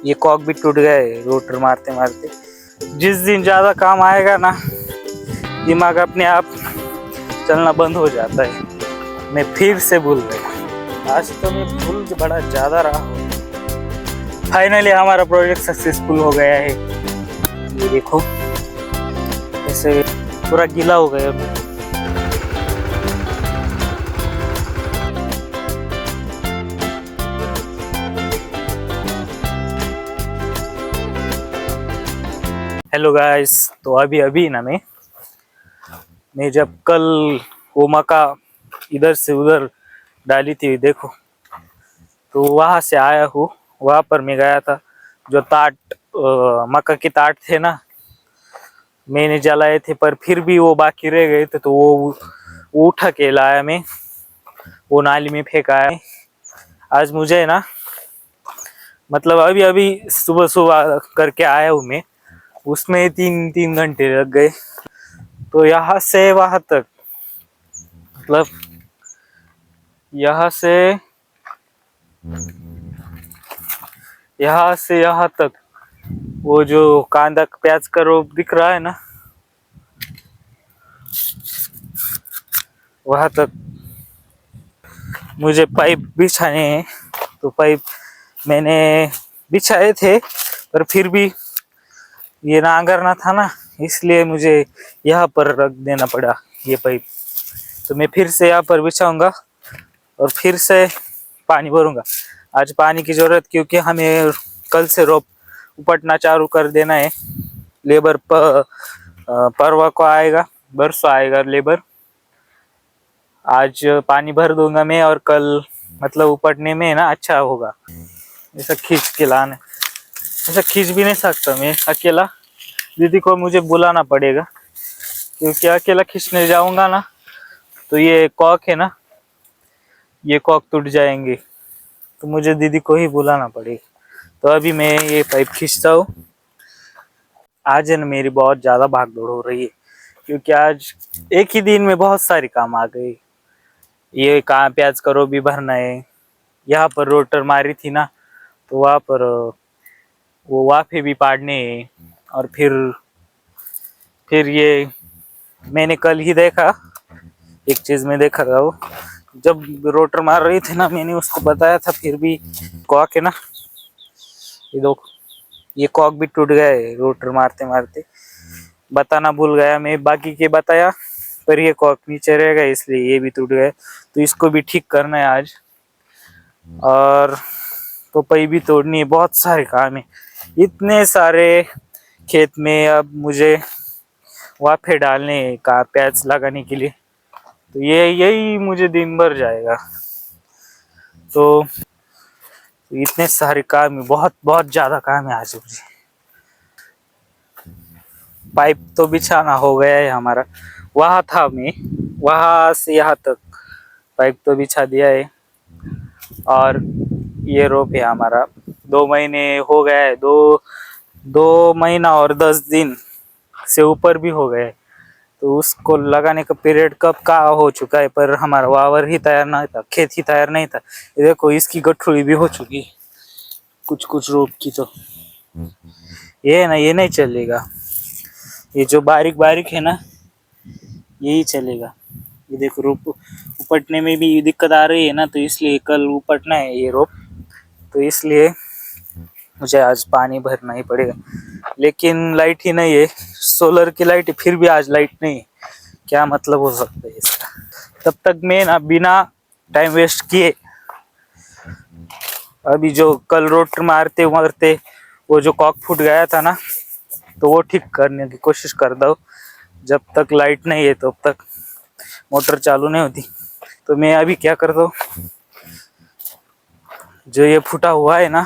ये कॉक भी टूट गए रोटर मारते मारते। जिस दिन ज़्यादा काम आएगा ना, दिमाग अपने आप चलना बंद हो जाता है। मैं फिर से भूल गया। आज तो मैं भूल बड़ा ज़्यादा रहा हूँ। फाइनली हमारा प्रोजेक्ट सक्सेसफुल हो गया है। ये देखो ऐसे पूरा गीला हो गया। हेलो गाइस, तो अभी अभी ना मैं जब कल वो मक्का इधर से उधर डाली थी देखो, तो वहां से आया हूँ। वहां पर मैं गया था, जो ताट मक्का के ताट थे ना, मैंने जलाए थे, पर फिर भी वो बाकी रह गए थे, तो वो उठा के लाया मैं, वो नाली में फेंका है। आज मुझे ना मतलब अभी अभी सुबह सुबह करके आया हूँ मैं, उसमें 3 घंटे लग गए। तो यहाँ से वहां तक, मतलब यहाँ से यहाँ तक, वो जो कांदा प्याज का रोप दिख रहा है ना, वहां तक मुझे पाइप बिछाने हैं। तो पाइप मैंने बिछाए थे, पर फिर भी ये नांगरना था ना, इसलिए मुझे यहाँ पर रख देना पड़ा ये पाइप। तो मैं फिर से यहाँ पर बिछाऊंगा और फिर से पानी भरूंगा। आज पानी की जरूरत, क्योंकि हमें कल से रोप उपटना चालू कर देना है। लेबर परवा को आएगा, बरसों आएगा लेबर। आज पानी भर दूंगा मैं, और कल मतलब उपटने में ना अच्छा होगा। ऐसा खींच के लाना, ऐसा खींच भी नहीं सकता मैं अकेला, दीदी को मुझे बुलाना पड़ेगा, क्योंकि अकेला खींचने जाऊंगा ना तो ये कॉक है ना, ये कॉक टूट जाएंगे, तो मुझे दीदी को ही बुलाना पड़ेगा। तो अभी मैं ये पाइप खींचता हूँ। आज है ना मेरी बहुत ज़्यादा भाग दौड़ हो रही है, क्योंकि आज एक ही दिन में बहुत सारी काम आ गई। ये कहाँ प्याज का रोप भी भरना है, यहाँ पर रोटर मारी थी ना, तो वहाँ पर वो वाफे भी पाड़ने हैं। और फिर ये मैंने कल ही देखा, एक चीज में देखा था, वो जब रोटर मार रही थी ना, मैंने उसको बताया था, फिर भी कॉक है ना, ये दो, ये कॉक भी टूट गए रोटर मारते मारते। बताना भूल गया मैं, बाकी के बताया, पर ये कॉक नीचे रह गया, इसलिए ये भी टूट गए। तो इसको भी ठीक करना है आज। और तो पई भी तोड़नी है, बहुत सारे काम है, इतने सारे खेत में। अब मुझे वाफे डालने का प्याज लगाने के लिए, तो ये यही मुझे दिन भर जाएगा। तो इतने सारे काम है, बहुत बहुत ज्यादा काम है आज मुझे। पाइप तो बिछाना हो गया है हमारा, वहां था मैं, वहां से यहाँ तक पाइप तो बिछा दिया है। और ये रोप है हमारा, 2 महीने हो गया है, 2 महीना और 10 दिन से ऊपर भी हो गए। तो उसको लगाने का पीरियड कब का हो चुका है, पर हमारा वावर ही तैयार नहीं था, खेत ही तैयार नहीं था। ये देखो इसकी गठुड़ी भी हो चुकी, कुछ कुछ रोप की। तो ये ना, ये नहीं चलेगा, ये जो बारीक बारीक है ना, यही चलेगा। ये देखो रोप उपटने में भी दिक्कत आ रही है ना, तो इसलिए कल उपटना है ये रोप, तो इसलिए मुझे आज पानी भरना ही पड़ेगा। लेकिन लाइट ही नहीं है, सोलर की लाइट है, फिर भी आज लाइट नहीं है। क्या मतलब हो सकता है इसका। तब तक मैं ना बिना टाइम वेस्ट किए अभी जो कल रोटर मारते मारते वो जो कॉक फूट गया था ना, तो वो ठीक करने की कोशिश कर दो। जब तक लाइट नहीं है तब तक मोटर चालू नहीं होती। तो मैं अभी क्या करता हूँ, जो ये फूटा हुआ है ना,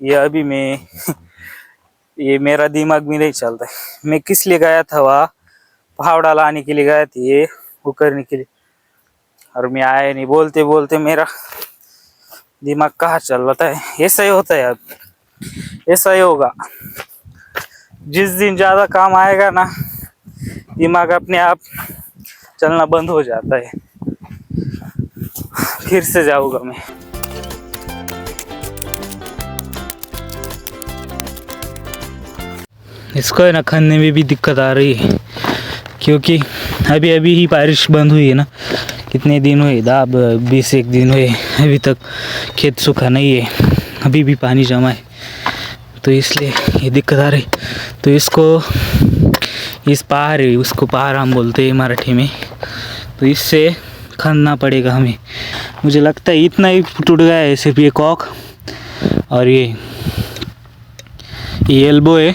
ये अभी मैं ये मेरा दिमाग भी नहीं चलता है। मैं किस लिए गया था वहाँ, फावड़ा लाने के लिए गया था, ये वो करने के लिए, और मैं आया नहीं। बोलते बोलते मेरा दिमाग कहाँ चल रहा है। ऐसा ही होता है, अब ऐसा ही होगा। जिस दिन ज्यादा काम आएगा ना, दिमाग अपने आप चलना बंद हो जाता है। फिर से जाऊंगा मैं। इसको है ना खनने में भी दिक्कत आ रही है, क्योंकि अभी अभी ही बारिश बंद हुई है ना। कितने दिन हुए, 20 दिन हुए, अभी तक खेत सूखा नहीं है, अभी भी पानी जमा है, तो इसलिए ये दिक्कत आ रही। तो इसको इस पहाड़ है, उसको पहाड़ हम बोलते हैं मराठी में, तो इससे खनना पड़ेगा हमें। मुझे लगता है इतना ही टूट गया है, सिर्फ ये कॉक और ये एल्बो है,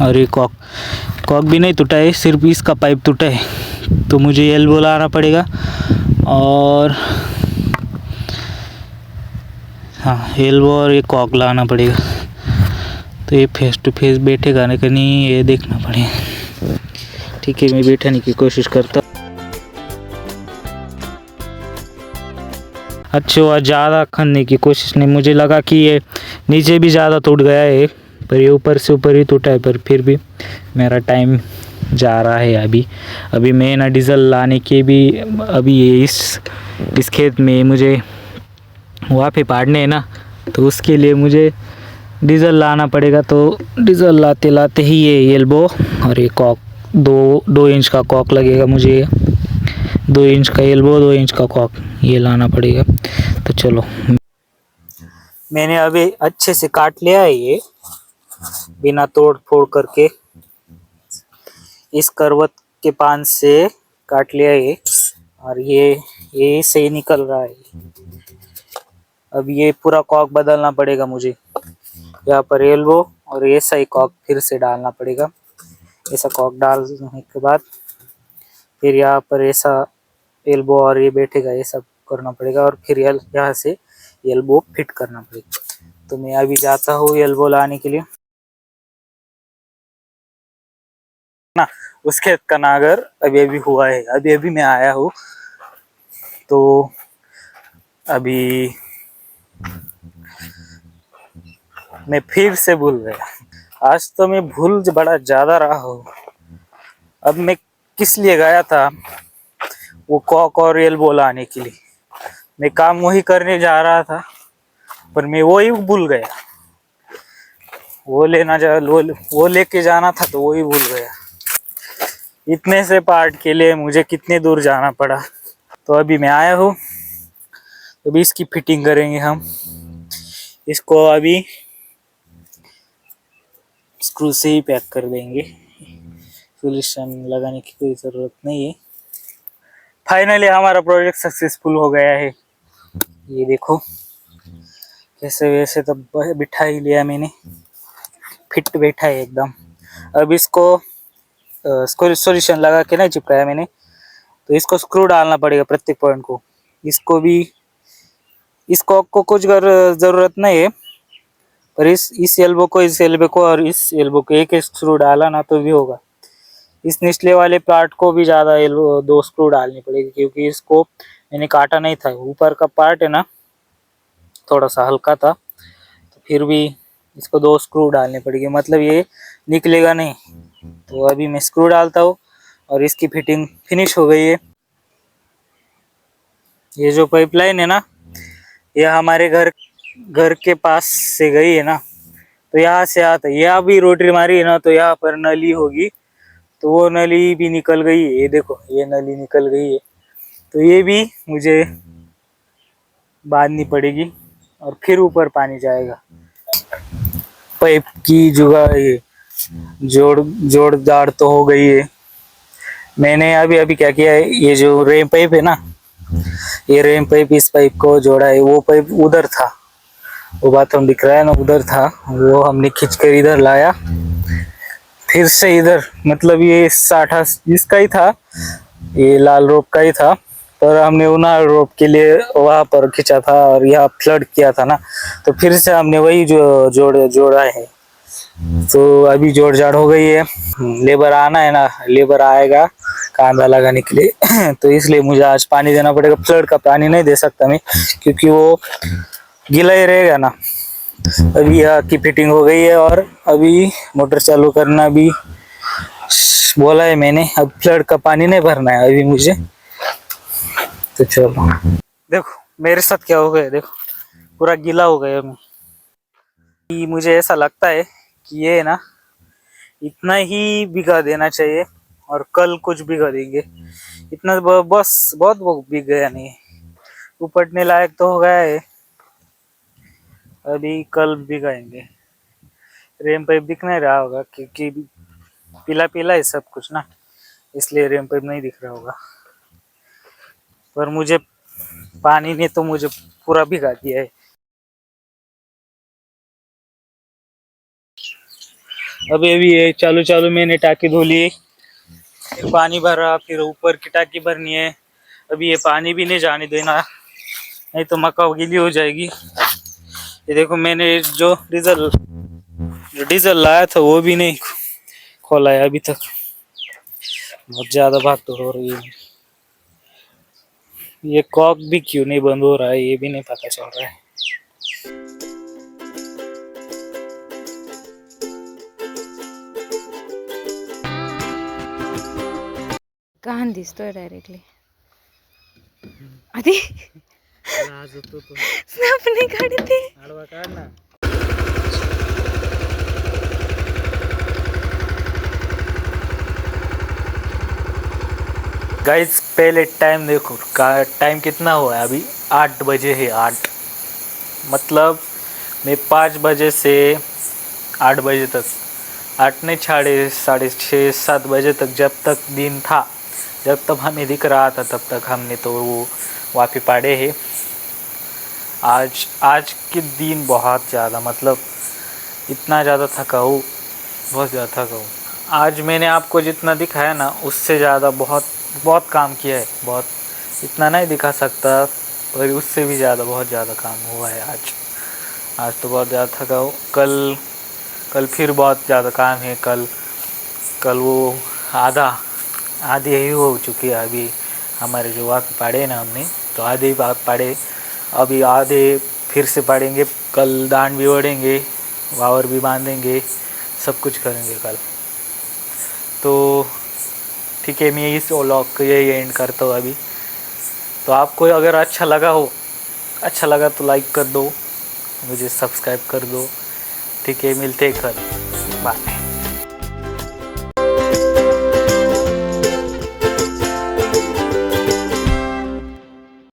और ये कॉक भी नहीं टूटा है, सिर्फ इसका पाइप टूटा है। तो मुझे एल्बो लाना पड़ेगा, और हाँ एल्बो और ये कॉक लाना पड़ेगा। तो ये फेस टू फेस बैठेगा ना कि नहीं, ये देखना पड़ेगा। ठीक है, मैं बैठने की कोशिश करता। अच्छे और ज़्यादा खनने की कोशिश नहीं, मुझे लगा कि ये नीचे भी ज़्यादा टूट गया है, पर ये ऊपर से ऊपर ही टूटा है। पर फिर भी मेरा टाइम जा रहा है। अभी मैं ना डीजल लाने के भी, अभी ये इस खेत में मुझे वहाँ पे पाड़ने है ना, तो उसके लिए मुझे डीजल लाना पड़ेगा। तो डीजल लाते लाते ही ये एल्बो और ये कॉक, 2 इंच का कॉक लगेगा मुझे, 2 इंच का एल्बो, 2 इंच का कॉक, ये लाना पड़ेगा। तो चलो, मैंने अभी अच्छे से काट लिया है ये, बिना तोड़ फोड़ करके इस करवत के पान से काट लिया ये, और ये से निकल रहा है। अब ये पूरा कॉक बदलना पड़ेगा मुझे, यहाँ पर एल्बो और ऐसा ही कॉक फिर से डालना पड़ेगा। ऐसा कॉक डालने के बाद फिर यहाँ पर ऐसा एल्बो और ये बैठेगा, ये सब करना पड़ेगा, और फिर यहाँ से एल्बो फिट करना पड़ेगा। तो मैं अभी जाता हूँ एल्बो लाने के लिए ना। उस खेत का नागर अभी अभी हुआ है, अभी अभी मैं आया हूँ, तो अभी मैं फिर से भूल गया। आज तो मैं भूल बड़ा ज्यादा रहा हूँ। अब मैं किस लिए गया था, वो कॉक और एल्बो लाने के लिए। मैं काम वही करने जा रहा था, पर मैं वही भूल गया। वो लेके जाना था, तो वही भूल गया। इतने से पार्ट के लिए मुझे कितने दूर जाना पड़ा। तो अभी मैं आया हूँ, अभी इसकी फिटिंग करेंगे हम। इसको अभी स्क्रू से ही पैक कर देंगे, सोल्यूशन लगाने की कोई ज़रूरत नहीं है। फाइनली हमारा प्रोजेक्ट सक्सेसफुल हो गया है। ये देखो कैसे वैसे तो बिठा ही लिया मैंने, फिट बैठा है एकदम। अब इसको सोल्यूशन लगा के नहीं चिपकाया मैंने, तो इसको स्क्रू डालना पड़ेगा प्रत्येक पॉइंट को। इसको भी, इसको को कुछ ज़रूरत नहीं है, पर इस एल्बो को, इस एल्बो को और इस एल्बो को एक स्क्रू डाला ना तो भी होगा। इस निचले वाले पार्ट को भी ज़्यादा एल्बो 2 स्क्रू डालनी पड़ेगी, क्योंकि इसको मैंने काटा नहीं था। ऊपर का पार्ट है ना थोड़ा सा हल्का था, तो फिर भी इसको 2 स्क्रू डालने पड़ेगी, मतलब ये निकलेगा नहीं। तो अभी मैं स्क्रू डालता हूँ, और इसकी फिटिंग फिनिश हो गई है। ये जो पाइपलाइन है ना, ये हमारे घर के पास से गई है ना, तो यहाँ से आता है। यहाँ भी रोटरी मारी है ना, तो यहाँ पर नली होगी, तो वो नली भी निकल गई है। ये देखो, ये नली निकल गई है, तो ये भी मुझे बांधनी पड़ेगी, और फिर ऊपर पानी जाएगा। पाइप की जुगाड़, ये जोड़दार तो हो गई है। मैंने अभी क्या किया है, ये जो रेम पाइप है ना, ये रेम पाइप, इस पाइप को जोड़ा है। वो पाइप उधर था, वो बाथरूम दिख रहा है ना, उधर था, वो हमने खींच कर इधर लाया, फिर से इधर, मतलब ये 60 इसका ही था, ये लाल रोप का ही था, पर हमने उना रोप के लिए वहां पर खींचा था, और यहाँ फ्लड किया था ना, तो फिर से हमने वही जो जोड़ा है। तो अभी जोड़ जाड़ हो गई है। लेबर आना है ना, लेबर आएगा कांदा लगाने के लिए तो इसलिए मुझे आज पानी देना पड़ेगा। फ्लड का पानी नहीं दे सकता मैं, क्योंकि वो गीला ही रहेगा ना। अभी यहाँ की फिटिंग हो गई है, और अभी मोटर चालू करना भी बोला है मैंने। अब फ्लड का पानी नहीं भरना है अभी मुझे। तो चलो, देखो मेरे साथ क्या हो गया, देखो पूरा गीला हो गया मैं। मुझे ऐसा लगता है कि ये ना, इतना ही भिगा देना चाहिए और कल कुछ भिगा देंगे। इतना बस बहुत वो भीग गया नहीं, उपटने लायक तो हो गया है। अभी कल भिगाएंगे। रेम पाइप दिख नहीं रहा होगा क्योंकि पीला पीला है सब कुछ ना, इसलिए रेम पाइप नहीं दिख रहा होगा। पर मुझे पानी ने तो मुझे पूरा भिगा दिया है। अभी अभी ये चालू चालू मैंने टाकी धो ली, फिर पानी भरा, फिर ऊपर की टाकी भरनी है। अभी ये पानी भी नहीं जाने देना, नहीं तो मक्का गीली हो जाएगी। ये देखो मैंने जो डीजल लाया था वो भी नहीं खोला है अभी तक। बहुत ज्यादा भाग तो हो रही है। ये कॉक भी क्यों नहीं बंद हो रहा है ये भी नहीं पता चल रहा है। कान दिसतोय डायरेक्टली आधी स्नॅप नाही काढते गाइस पहले टाइम देखो, टाइम कितना हुआ है अभी? 8 बजे है। 8 मतलब मैं 5 बजे से 8 बजे तक, 8 नहीं 6:30 7 बजे तक, जब तक दिन था, जब तक हमें दिख रहा था तब तक हमने तो वो वापी पाड़े है। आज के दिन बहुत ज़्यादा, मतलब इतना ज़्यादा थका हूँ, बहुत ज़्यादा थका हूँ। आज मैंने आपको जितना दिखाया ना उससे ज़्यादा बहुत काम किया है। बहुत इतना नहीं दिखा सकता, पर उससे भी ज़्यादा बहुत ज़्यादा काम हुआ है आज तो बहुत ज़्यादा थका हूँ। कल फिर बहुत ज़्यादा काम है। कल वो आधे ही हो चुकी है अभी हमारे जो वापी पाड़े ना हमने, तो आधे ही पाड़े, अभी आधे फिर से पाड़ेंगे। कल दांड भी ओढ़ेंगे, वावर भी बांधेंगे, सब कुछ करेंगे कल। तो ठीक है, मैं इस व्लॉग को यही एंड करता हूँ अभी। तो आपको अगर अच्छा लगा तो लाइक कर दो, मुझे सब्सक्राइब कर दो। ठीक है, मिलते हैं कल, बाय।